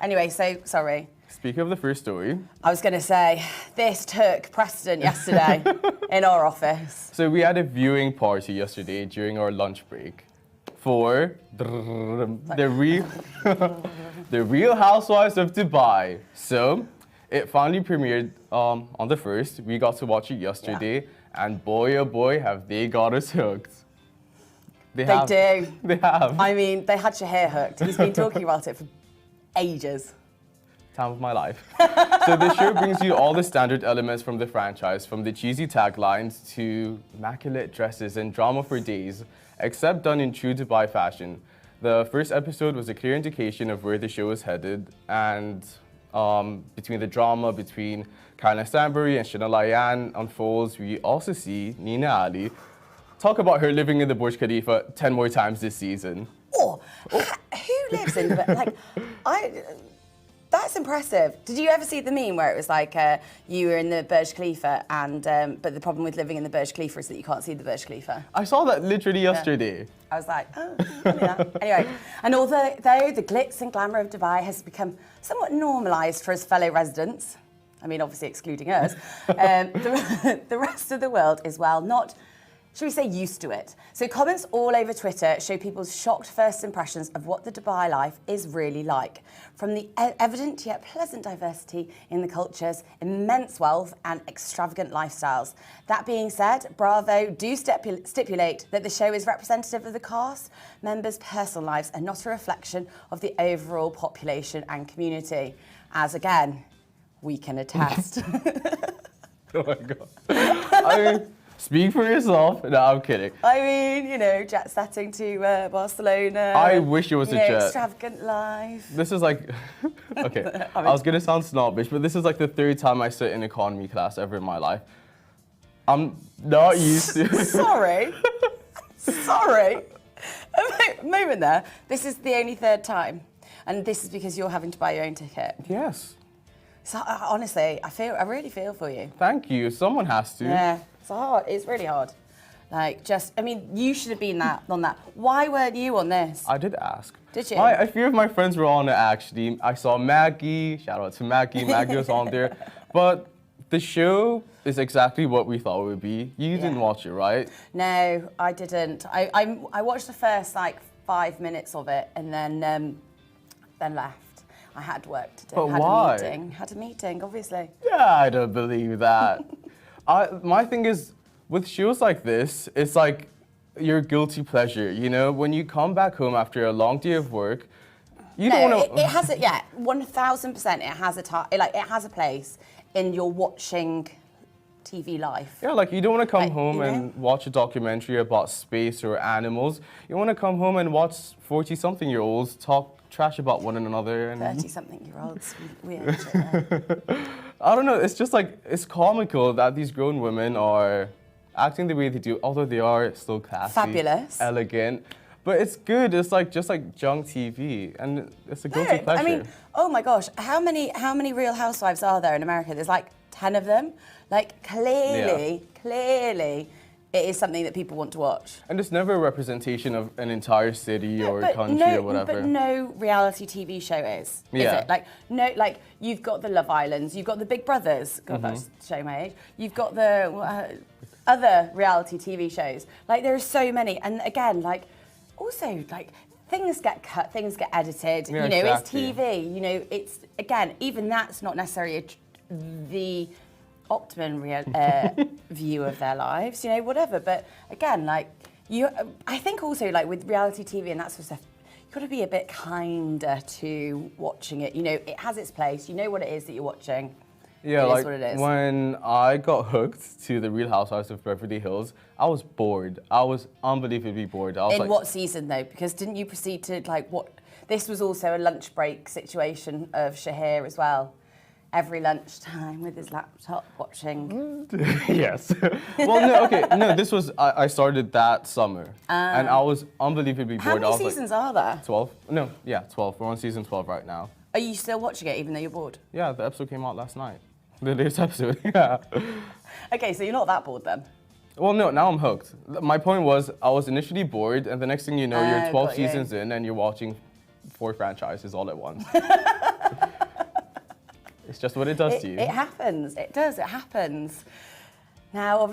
Anyway, so, sorry. Speaking of the first story. I was going to say, this took precedent yesterday in our office. So we had a viewing party yesterday during our lunch break for the Real Housewives of Dubai. So it finally premiered on the 1st. We got to watch it yesterday, and boy oh boy have they got us hooked. They have. They have. I mean, they had Shahir hooked. He's been talking about it for ages. Time of my life. So the show brings you all the standard elements from the franchise, from the cheesy taglines to immaculate dresses and drama for days, except done in true Dubai fashion. The first episode was a clear indication of where the show is headed, and between the drama between Kyla Stanbury and Chanel Ayan unfolds, we also see Nina Ali talk about her living in the Burj Khalifa 10 more times this season. Oh, who lives in the... That's impressive. Did you ever see the meme where it was like you were in the Burj Khalifa and but the problem with living in the Burj Khalifa is that you can't see the Burj Khalifa? I saw that literally yesterday. I was like, oh, funny that. Anyway, and although the glitz and glamour of Dubai has become somewhat normalised for its fellow residents, I mean, obviously excluding us, the rest of the world is, well, not, should we say, used to it. So comments all over Twitter show people's shocked first impressions of what the Dubai life is really like. From the evident yet pleasant diversity in the cultures, immense wealth and extravagant lifestyles. That being said, Bravo do stipulate that the show is representative of the cast members' personal lives and not a reflection of the overall population and community. As again, we can attest. Oh my God. I mean, speak for yourself. No, I'm kidding. I mean, you know, jet setting to Barcelona. I wish it was a jet. Extravagant life. This is like, okay, I was going to sound snobbish, but this is like the 3rd time I sit in economy class ever in my life. I'm not used to... Sorry. Sorry. A moment there. This is the only 3rd time. And this is because you're having to buy your own ticket. Yes. So honestly, I really feel for you. Thank you. Someone has to. Yeah. It's hard. It's really hard. Like, just, I mean, you should have been on that. Why weren't you on this? I did ask. Did you? A few of my friends were on it, actually. I saw Maggie. Shout out to Maggie. Maggie was on there. But the show is exactly what we thought it would be. You didn't watch it, right? No, I didn't. I watched the first, 5 minutes of it and then left. I had work to do. But why? Had a meeting, obviously. Yeah, I don't believe that. My thing is, with shows like this, it's like your guilty pleasure, you know? When you come back home after a long day of work, you don't want to... It has 1,000% it has a place in your watching TV life. Yeah, like you don't want to come home and watch a documentary about space or animals. You want to come home and watch 40-something-year-olds talk trash about one another. And 30-something-year-olds, we I don't know, it's just like, it's comical that these grown women are acting the way they do, although they are still classy. Fabulous. Elegant. But it's good, it's like just like junk TV, and it's a guilty pleasure. I mean, oh my gosh, how many Real Housewives are there in America? There's like 10 of them. Like, clearly, it is something that people want to watch. And it's never a representation of an entire city or country or whatever. But no reality TV show is it? Like, no, like, you've got the Love Islands, you've got the Big Brothers, God, that's showing my age. You've got the other reality TV shows. Like, there are so many. And again, like, also, like, things get cut, things get edited. Yeah, you know, exactly. It's TV. You know, it's, again, even that's not necessarily the optimum view of their lives, you know, whatever. But again, like, I think also, like, with reality TV and that sort of stuff, you've got to be a bit kinder to watching it. You know, it has its place. You know what it is that you're watching. Yeah, it like, is what it is. When I got hooked to the Real Housewives of Beverly Hills, I was bored. I was unbelievably bored. I was In what season, though? Because didn't you proceed to, like, what... This was also a lunch break situation of Shahir as well. Every lunchtime with his laptop watching. Yes. Well, no, okay. No, this was, I started that summer. And I was unbelievably bored. How many seasons are there? 12. No, yeah, 12. We're on season 12 right now. Are you still watching it even though you're bored? Yeah, the episode came out last night. The latest episode, yeah. Okay, so you're not that bored then? Well, no, now I'm hooked. My point was, I was initially bored, and the next thing you know, you're 12 seasons in and you're watching 4 franchises all at once. It's just what it does to you. It happens. It does. It happens. Now,